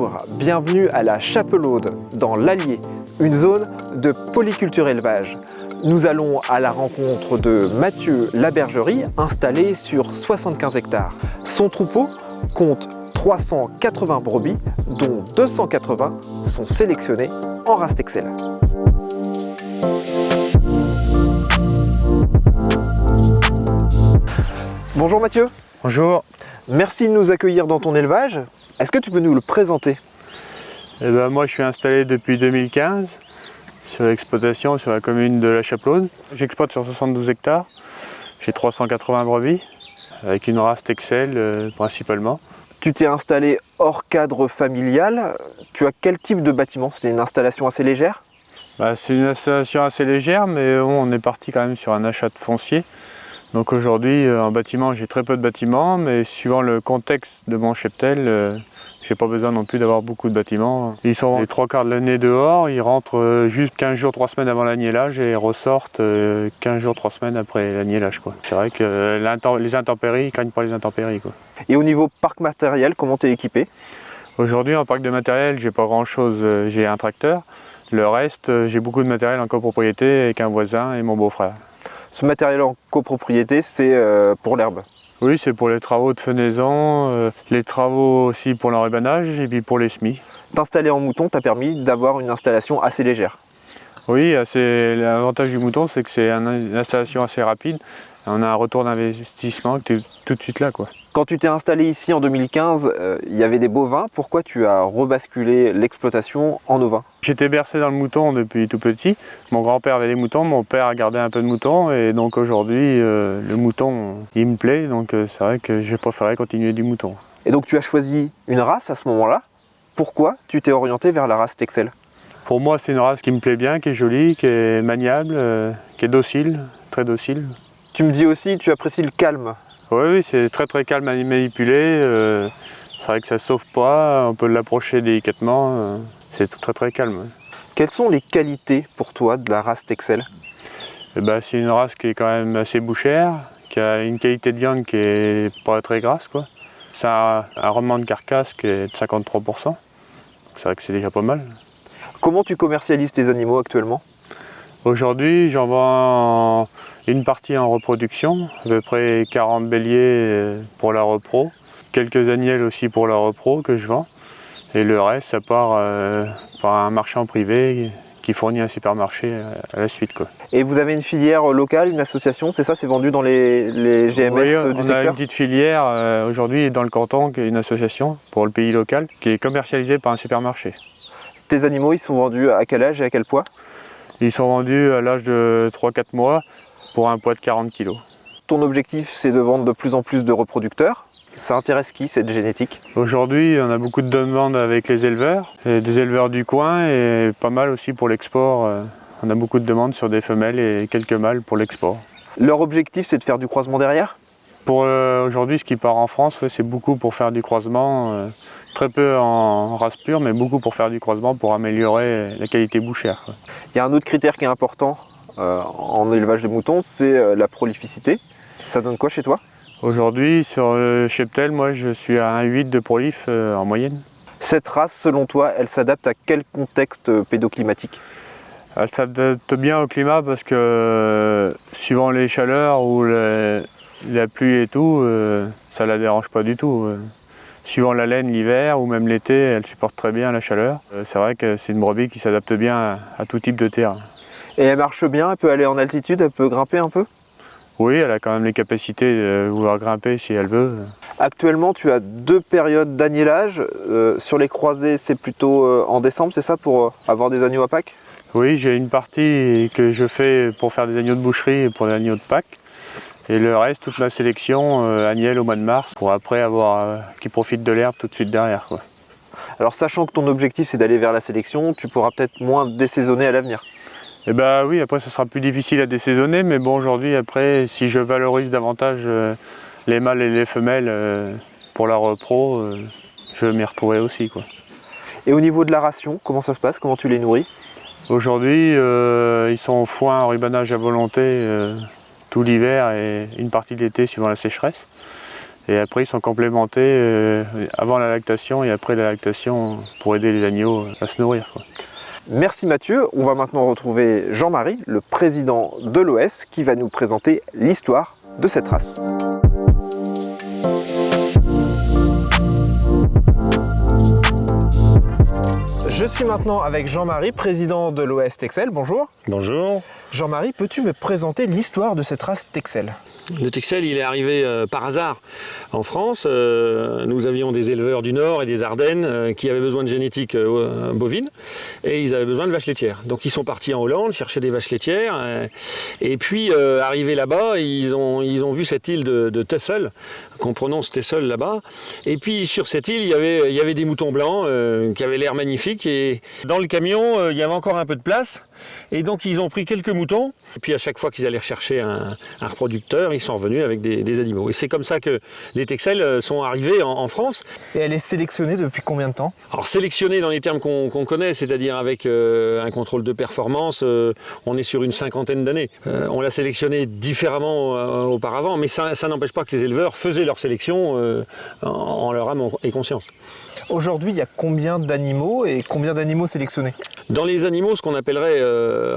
Bonjour, bienvenue à la Chapelaude, dans l'Allier, une zone de polyculture élevage. Nous allons à la rencontre de Mathieu Labergerie, installé sur 75 hectares. Son troupeau compte 380 brebis, dont 280 sont sélectionnées en race Texel. Bonjour Mathieu. Bonjour. Merci de nous accueillir dans ton élevage. Est-ce que tu peux nous le présenter? Moi je suis installé depuis 2015 sur l'exploitation sur la commune de la Chapelaude. J'exploite sur 72 hectares. J'ai 380 brebis avec une race Texel principalement. Tu t'es installé hors cadre familial. Tu as quel type de bâtiment? C'était une installation assez légère? C'est une installation assez légère, mais on est parti quand même sur un achat de foncier. Donc aujourd'hui en bâtiment, j'ai très peu de bâtiments, mais suivant le contexte de mon cheptel, j'ai pas besoin non plus d'avoir beaucoup de bâtiments. Ils sont les 3/4 de l'année dehors, ils rentrent juste 15 jours, 3 semaines avant l'agnellage et ressortent 15 jours, 3 semaines après l'agnellage. C'est vrai que les intempéries, ils craignent pas les intempéries. Et au niveau parc matériel, comment tu es équipé? Aujourd'hui en parc de matériel, j'ai pas grand chose, j'ai un tracteur. Le reste, j'ai beaucoup de matériel en copropriété avec un voisin et mon beau-frère. Ce matériel en copropriété, c'est pour l'herbe? Oui, c'est pour les travaux de fenaison, les travaux aussi pour l'enrubanage et puis pour les semis. T'installer en mouton t'a permis d'avoir une installation assez légère? Oui, l'avantage du mouton, c'est que c'est une installation assez rapide. On a un retour d'investissement qui est tout de suite là. Quand tu t'es installé ici en 2015, il y avait des bovins. Pourquoi tu as rebasculé l'exploitation en ovins? J'étais bercé dans le mouton depuis tout petit. Mon grand-père avait des moutons, mon père a gardé un peu de moutons. Et donc aujourd'hui, le mouton, il me plaît. Donc c'est vrai que j'ai préféré continuer du mouton. Et donc tu as choisi une race à ce moment-là. Pourquoi tu t'es orienté vers la race Texel? Pour moi, c'est une race qui me plaît bien, qui est jolie, qui est maniable, qui est docile, très docile. Tu me dis aussi que tu apprécies le calme. Oui, c'est très très calme à manipuler. C'est vrai que ça ne sauve pas, on peut l'approcher délicatement. C'est très très calme. Quelles sont les qualités pour toi de la race Texel? C'est une race qui est quand même assez bouchère, qui a une qualité de viande qui est pas très grasse. Ça a un rendement de carcasse qui est de 53%. C'est vrai que c'est déjà pas mal. Comment tu commercialises tes animaux actuellement? Aujourd'hui, j'en vends une partie en reproduction, à peu près 40 béliers pour la repro, quelques agnelles aussi pour la repro que je vends, et le reste, ça part par un marchand privé qui fournit un supermarché à la suite. Et vous avez une filière locale, une association, c'est ça? C'est vendu dans les GMS du secteur? On a une petite filière aujourd'hui dans le canton, qui est une association pour le pays local, qui est commercialisée par un supermarché. Tes animaux, ils sont vendus à quel âge et à quel poids? Ils sont vendus à l'âge de 3-4 mois pour un poids de 40 kg. Ton objectif, c'est de vendre de plus en plus de reproducteurs. Ça intéresse qui, cette génétique? Aujourd'hui, on a beaucoup de demandes avec les éleveurs, et des éleveurs du coin et pas mal aussi pour l'export. On a beaucoup de demandes sur des femelles et quelques mâles pour l'export. Leur objectif, c'est de faire du croisement derrière? Pour aujourd'hui, ce qui part en France, c'est beaucoup pour faire du croisement. Très peu en race pure, mais beaucoup pour faire du croisement pour améliorer la qualité bouchère. Il y a un autre critère qui est important en élevage de moutons, c'est la prolificité. Ça donne quoi chez toi? Aujourd'hui, sur le cheptel, moi je suis à 1,8 de prolif en moyenne. Cette race, selon toi, elle s'adapte à quel contexte pédoclimatique? Elle s'adapte bien au climat parce que suivant les chaleurs ou la pluie et tout, ça la dérange pas du tout. Suivant la laine l'hiver ou même l'été, elle supporte très bien la chaleur. C'est vrai que c'est une brebis qui s'adapte bien à tout type de terre. Et elle marche bien, elle peut aller en altitude, elle peut grimper un peu? Oui, elle a quand même les capacités de vouloir grimper si elle veut. Actuellement, tu as 2 périodes d'agnellage. Sur les croisés, c'est plutôt en décembre, c'est ça, pour avoir des agneaux à Pâques? Oui, j'ai une partie que je fais pour faire des agneaux de boucherie et pour des agneaux de Pâques. Et le reste, toute ma sélection, agnelle au mois de mars, pour après avoir qui profite de l'herbe tout de suite derrière. Alors, sachant que ton objectif, c'est d'aller vers la sélection, tu pourras peut-être moins désaisonner à l'avenir. Eh bien oui, après ce sera plus difficile à désaisonner, mais bon, aujourd'hui, après, si je valorise davantage les mâles et les femelles pour la repro, je vais m'y retrouver aussi. Et au niveau de la ration, comment ça se passe? Comment tu les nourris? Aujourd'hui, ils sont au foin, en rubanage à volonté tout l'hiver et une partie de l'été suivant la sécheresse. Et après, ils sont complémentés avant la lactation et après la lactation pour aider les agneaux à se nourrir, quoi. Merci Mathieu. On va maintenant retrouver Jean-Marie, le président de l'OS, qui va nous présenter l'histoire de cette race. Je suis maintenant avec Jean-Marie, président de l'OS Texel. Bonjour. Bonjour. Jean-Marie, peux-tu me présenter l'histoire de cette race Texel ? Le Texel, il est arrivé par hasard en France. Nous avions des éleveurs du Nord et des Ardennes qui avaient besoin de génétique bovine et ils avaient besoin de vaches laitières. Donc ils sont partis en Hollande chercher des vaches laitières et puis arrivés là-bas, ils ont vu cette île de Texel, qu'on prononce Texel là-bas. Et puis sur cette île, il y avait des moutons blancs qui avaient l'air magnifiques et dans le camion, il y avait encore un peu de place. Et donc ils ont pris quelques moutons, et puis à chaque fois qu'ils allaient rechercher un reproducteur, ils sont revenus avec des animaux. Et c'est comme ça que les Texels sont arrivés en France. Et elle est sélectionnée depuis combien de temps ? Alors sélectionnée dans les termes qu'on connaît, c'est-à-dire avec un contrôle de performance, on est sur une 50aine d'années. On l'a sélectionnée différemment auparavant, mais ça n'empêche pas que les éleveurs faisaient leur sélection en leur âme et conscience. Aujourd'hui, il y a combien d'animaux et combien d'animaux sélectionnés ? Dans les animaux, ce qu'on appellerait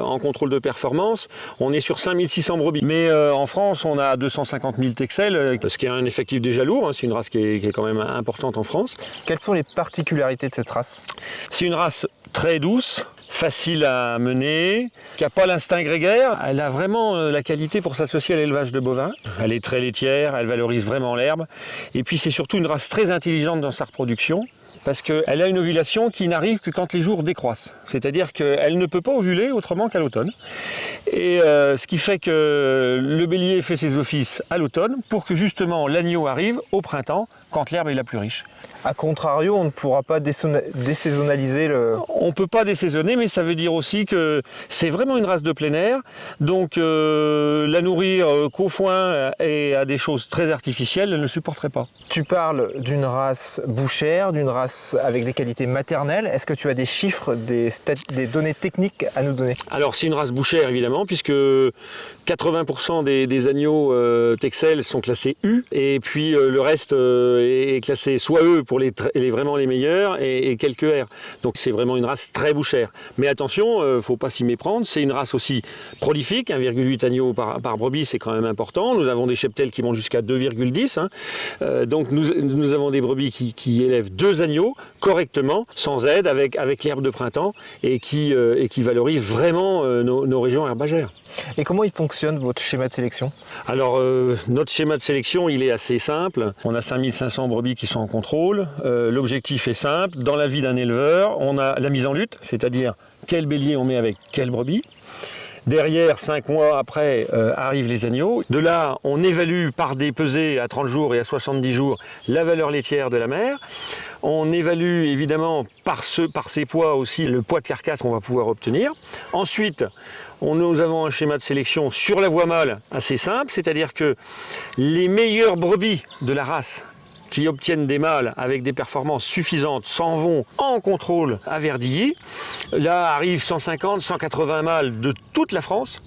en contrôle de performance, on est sur 5600 brebis. Mais en France, on a 250 000 Texels, ce qui est un effectif déjà lourd, hein. C'est une race qui est quand même importante en France. Quelles sont les particularités de cette race ? C'est une race très douce, facile à mener, qui n'a pas l'instinct grégaire. Elle a vraiment la qualité pour s'associer à l'élevage de bovins. Elle est très laitière, elle valorise vraiment l'herbe. Et puis c'est surtout une race très intelligente dans sa reproduction, parce qu'elle a une ovulation qui n'arrive que quand les jours décroissent. C'est-à-dire qu'elle ne peut pas ovuler autrement qu'à l'automne. Et ce qui fait que le bélier fait ses offices à l'automne pour que justement l'agneau arrive au printemps quand l'herbe est la plus riche. A contrario, on ne pourra pas désaisonnaliser le... On ne peut pas désaisonner, mais ça veut dire aussi que c'est vraiment une race de plein air. Donc la nourrir qu'au foin et à des choses très artificielles, elle ne supporterait pas. Tu parles d'une race bouchère, d'une race avec des qualités maternelles. Est-ce que tu as des chiffres, des données techniques à nous donner ? Alors c'est une race bouchère évidemment, puisque 80% des agneaux Texel sont classés U, et puis le reste est classé soit E pour vraiment les meilleurs et quelques R. Donc c'est vraiment une race très bouchère. Mais attention, il ne faut pas s'y méprendre, c'est une race aussi prolifique, 1,8 agneaux par brebis, c'est quand même important. Nous avons des cheptels qui montent jusqu'à 2,10. Donc nous avons des brebis qui élèvent 2 agneaux correctement, sans aide, avec l'herbe de printemps et qui valorisent vraiment nos régions herbagères. Et comment il fonctionne votre schéma de sélection ? Alors notre schéma de sélection il est assez simple. On a 5500 brebis qui sont en contrôle. L'objectif est simple. Dans la vie d'un éleveur, on a la mise en lutte, c'est-à-dire quel bélier on met avec quelle brebis. Derrière, 5 mois après, arrivent les agneaux. De là, on évalue par des pesées à 30 jours et à 70 jours la valeur laitière de la mère. On évalue évidemment par ses poids aussi le poids de carcasse qu'on va pouvoir obtenir. Ensuite, nous avons un schéma de sélection sur la voie mâle assez simple, c'est-à-dire que les meilleures brebis de la race qui obtiennent des mâles avec des performances suffisantes s'en vont en contrôle à Verdilly. Là arrivent 150, 180 mâles de toute la France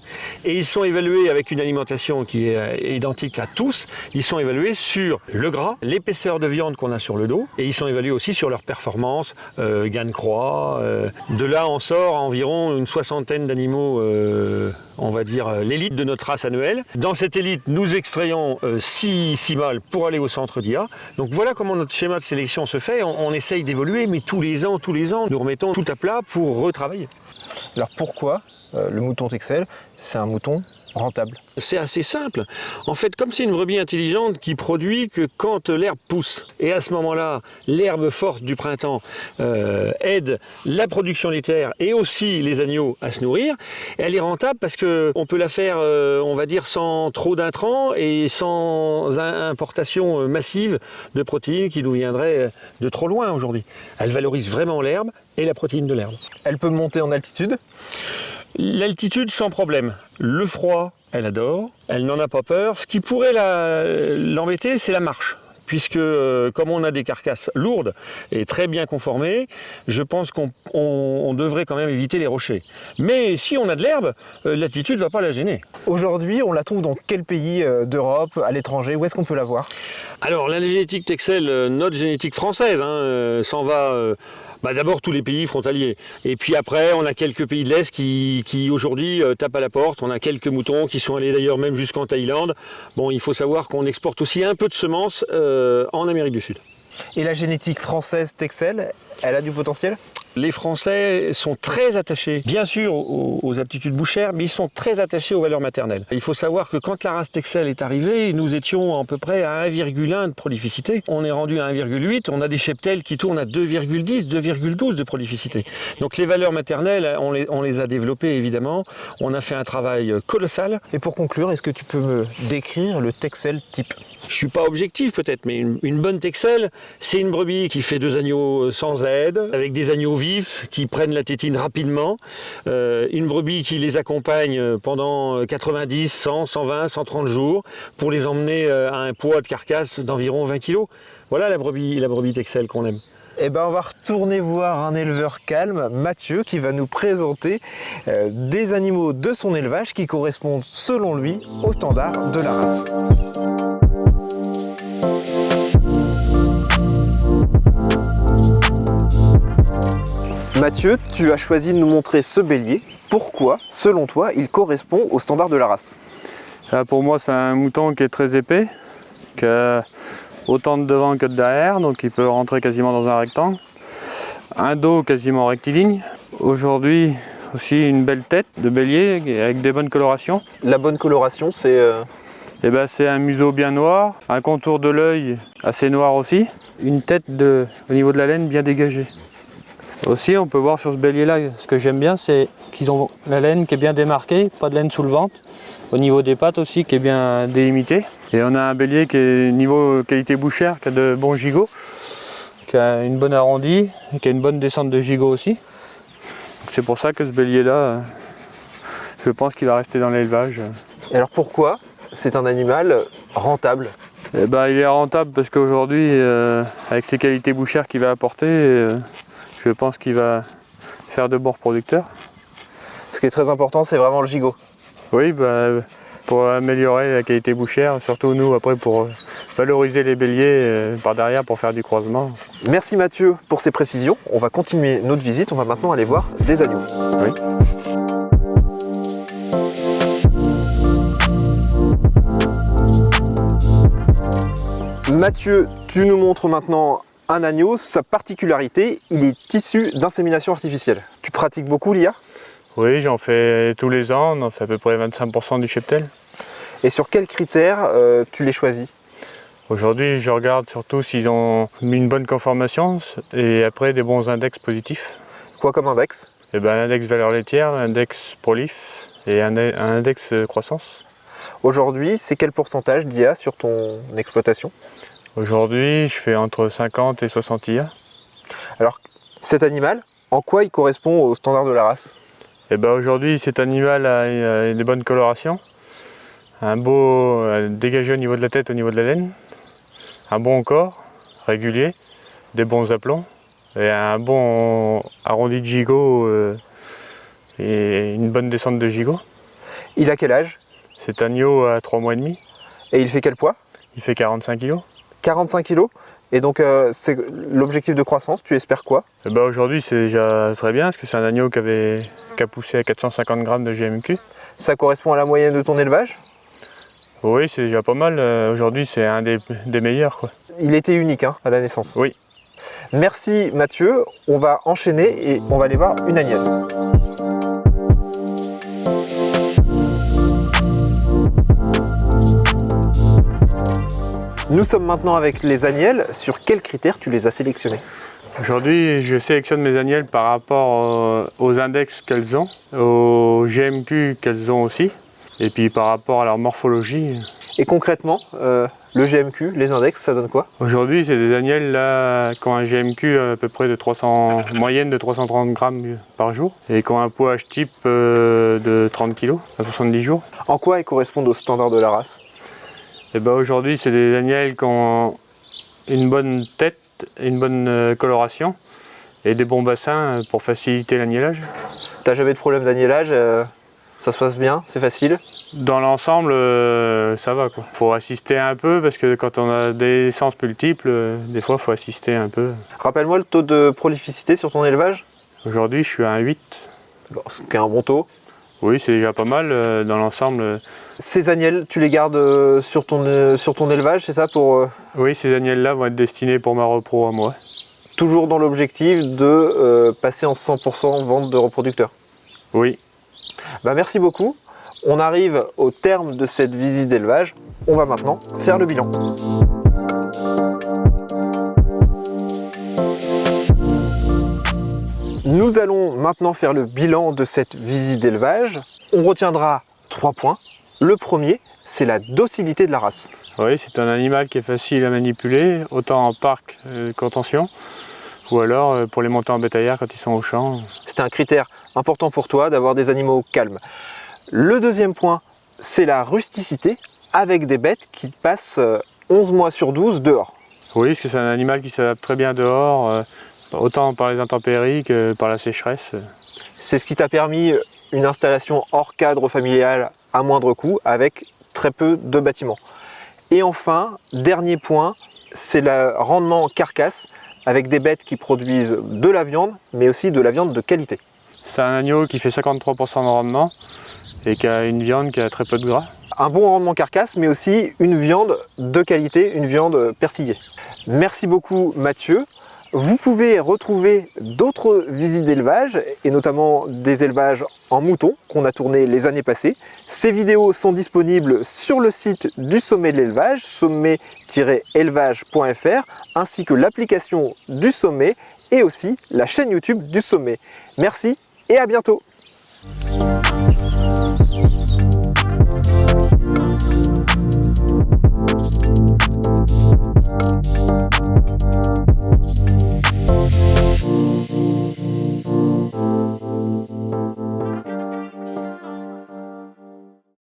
et ils sont évalués avec une alimentation qui est identique à tous. Ils sont évalués sur le gras, l'épaisseur de viande qu'on a sur le dos et ils sont évalués aussi sur leur performance, gain de croix. De là on sort environ une 60aine d'animaux, on va dire l'élite de notre race annuelle. Dans cette élite, nous extrayons 6 mâles pour aller au centre d'IA. Donc voilà comment notre schéma de sélection se fait. On essaye d'évoluer, mais tous les ans, nous remettons tout à plat pour retravailler. Alors pourquoi le mouton Texel, c'est un mouton rentable ? C'est assez simple. En fait, comme c'est une brebis intelligente qui produit que quand l'herbe pousse, et à ce moment-là, l'herbe forte du printemps aide la production laitière et aussi les agneaux à se nourrir, elle est rentable parce qu'on peut la faire, on va dire, sans trop d'intrants et sans importation massive de protéines qui nous viendraient de trop loin aujourd'hui. Elle valorise vraiment l'herbe et la protéine de l'herbe. Elle peut monter en altitude ? L'altitude sans problème. Le froid, elle adore, elle n'en a pas peur. Ce qui pourrait l'embêter, c'est la marche. puisque comme on a des carcasses lourdes et très bien conformées, je pense qu'on devrait quand même éviter les rochers. Mais si on a de l'herbe, l'altitude ne va pas la gêner. Aujourd'hui, on la trouve dans quel pays d'Europe, à l'étranger? Où est-ce qu'on peut la voir? Alors la génétique Texel, notre génétique française, s'en va d'abord tous les pays frontaliers. Et puis après, on a quelques pays de l'Est qui aujourd'hui tapent à la porte. On a quelques moutons qui sont allés d'ailleurs même jusqu'en Thaïlande. Bon, il faut savoir qu'on exporte aussi un peu de semences en Amérique du Sud. Et la génétique française Texel, elle a du potentiel? Les Français sont très attachés, bien sûr, aux aptitudes bouchères, mais ils sont très attachés aux valeurs maternelles. Il faut savoir que quand la race Texel est arrivée, nous étions à peu près à 1,1 de prolificité. On est rendu à 1,8, on a des cheptels qui tournent à 2,10, 2,12 de prolificité. Donc les valeurs maternelles, on les a développées évidemment. On a fait un travail colossal. Et pour conclure, est-ce que tu peux me décrire le Texel type? Je ne suis pas objectif peut-être, mais une bonne Texel, c'est une brebis qui fait 2 agneaux sans aide, avec des agneaux vifs qui prennent la tétine rapidement, une brebis qui les accompagne pendant 90, 100, 120, 130 jours pour les emmener à un poids de carcasse d'environ 20 kg. Voilà la brebis Texel qu'on aime. Eh ben, on va retourner voir un éleveur calme, Mathieu, qui va nous présenter des animaux de son élevage qui correspondent selon lui aux standards de la race. Mathieu, tu as choisi de nous montrer ce bélier. Pourquoi, selon toi, il correspond aux standards de la race? Pour moi, c'est un mouton qui est très épais, qui a autant de devant que de derrière, donc il peut rentrer quasiment dans un rectangle. Un dos quasiment rectiligne. Aujourd'hui, aussi une belle tête de bélier avec des bonnes colorations. La bonne coloration, c'est... C'est un museau bien noir, un contour de l'œil assez noir aussi, une tête au niveau de la laine bien dégagée. Aussi, on peut voir sur ce bélier-là, ce que j'aime bien, c'est qu'ils ont la laine qui est bien démarquée, pas de laine sous le ventre. Au niveau des pattes aussi, qui est bien délimitée. Et on a un bélier qui est niveau qualité bouchère, qui a de bons gigots, qui a une bonne arrondie, et qui a une bonne descente de gigots aussi. C'est pour ça que ce bélier-là, je pense qu'il va rester dans l'élevage. Et alors pourquoi c'est un animal rentable? Il est rentable parce qu'aujourd'hui, avec ses qualités bouchères qu'il va apporter, je pense qu'il va faire de bons reproducteurs. Ce qui est très important, c'est vraiment le gigot. Oui, pour améliorer la qualité bouchère, surtout nous après pour valoriser les béliers par derrière pour faire du croisement. Merci Mathieu pour ces précisions. On va continuer notre visite, on va maintenant aller voir des agneaux. Oui. Mathieu, tu nous montres maintenant un agneau. Sa particularité, il est issu d'insémination artificielle. Tu pratiques beaucoup l'IA? Oui, j'en fais tous les ans, on en fait à peu près 25% du cheptel. Et sur quels critères tu les choisis? Aujourd'hui, je regarde surtout s'ils ont mis une bonne conformation et après des bons index positifs. Quoi comme index? Un index valeur laitière, un index prolif et un index croissance. Aujourd'hui, c'est quel pourcentage d'IA sur ton exploitation? Aujourd'hui, je fais entre 50 et 60 IA. Alors, cet animal, en quoi il correspond aux standards de la race? Aujourd'hui, cet animal a des bonnes colorations, un beau dégagé au niveau de la tête, au niveau de la laine, un bon corps régulier, des bons aplombs et un bon arrondi de gigot et une bonne descente de gigot. Il a quel âge? Cet agneau a 3 mois et demi. Et il fait quel poids? Il fait 45 kg. 45 kg. Et donc, c'est l'objectif de croissance, tu espères quoi? Aujourd'hui, c'est déjà très bien, parce que c'est un agneau qui a poussé à 450 grammes de GMQ. Ça correspond à la moyenne de ton élevage? Oui, c'est déjà pas mal. Aujourd'hui, c'est un des meilleurs, quoi. Il était unique à la naissance? Oui. Merci Mathieu. On va enchaîner et on va aller voir une agnelle. Nous sommes maintenant avec les agnelles. Sur quels critères tu les as sélectionnés? Aujourd'hui, je sélectionne mes agnelles par rapport aux index qu'elles ont, aux GMQ qu'elles ont aussi, et puis par rapport à leur morphologie. Et concrètement, le GMQ, les index, ça donne quoi? Aujourd'hui, c'est des agnelles là, qui ont un GMQ à peu près de moyenne de 330 grammes par jour, et qui ont un poids type de 30 kg à 70 jours. En quoi elles correspondent aux standards de la race? Aujourd'hui, c'est des agnelles qui ont une bonne tête, une bonne coloration et des bons bassins pour faciliter l'agnellage. T'as jamais de problème d'agnellage, ça se passe bien, c'est facile? Dans l'ensemble, ça va quoi. Faut assister un peu parce que quand on a des essences multiples, des fois faut assister un peu. Rappelle-moi le taux de prolificité sur ton élevage? Aujourd'hui, je suis à un 8. Bon, ce qui est un bon taux. Oui, c'est déjà pas mal dans l'ensemble. Ces agnelles, tu les gardes sur ton élevage, c'est ça pour Oui, ces agnelles-là vont être destinées pour ma repro à moi. toujours dans l'objectif de passer en 100% vente de reproducteurs? Oui. Bah, merci beaucoup. On arrive au terme de cette visite d'élevage. On va maintenant faire le bilan. Nous allons maintenant faire le bilan de cette visite d'élevage. On retiendra 3 points. Le premier, c'est la docilité de la race. Oui, c'est un animal qui est facile à manipuler, autant en parc contention, ou alors pour les montants en bétaillère quand ils sont au champ. C'est un critère important pour toi d'avoir des animaux calmes. Le deuxième point, c'est la rusticité avec des bêtes qui passent 11 mois sur 12 dehors. Oui, parce que c'est un animal qui s'adapte très bien dehors, autant par les intempéries que par la sécheresse. C'est ce qui t'a permis une installation hors cadre familial à moindre coût avec très peu de bâtiments. Et enfin, dernier point, c'est le rendement carcasse avec des bêtes qui produisent de la viande, mais aussi de la viande de qualité. C'est un agneau qui fait 53% de rendement et qui a une viande qui a très peu de gras. Un bon rendement carcasse, mais aussi une viande de qualité, une viande persillée. Merci beaucoup Mathieu. Vous pouvez retrouver d'autres visites d'élevage, et notamment des élevages en mouton qu'on a tourné les années passées. Ces vidéos sont disponibles sur le site du Sommet de l'élevage, sommet-élevage.fr, ainsi que l'application du Sommet et aussi la chaîne YouTube du Sommet. Merci et à bientôt.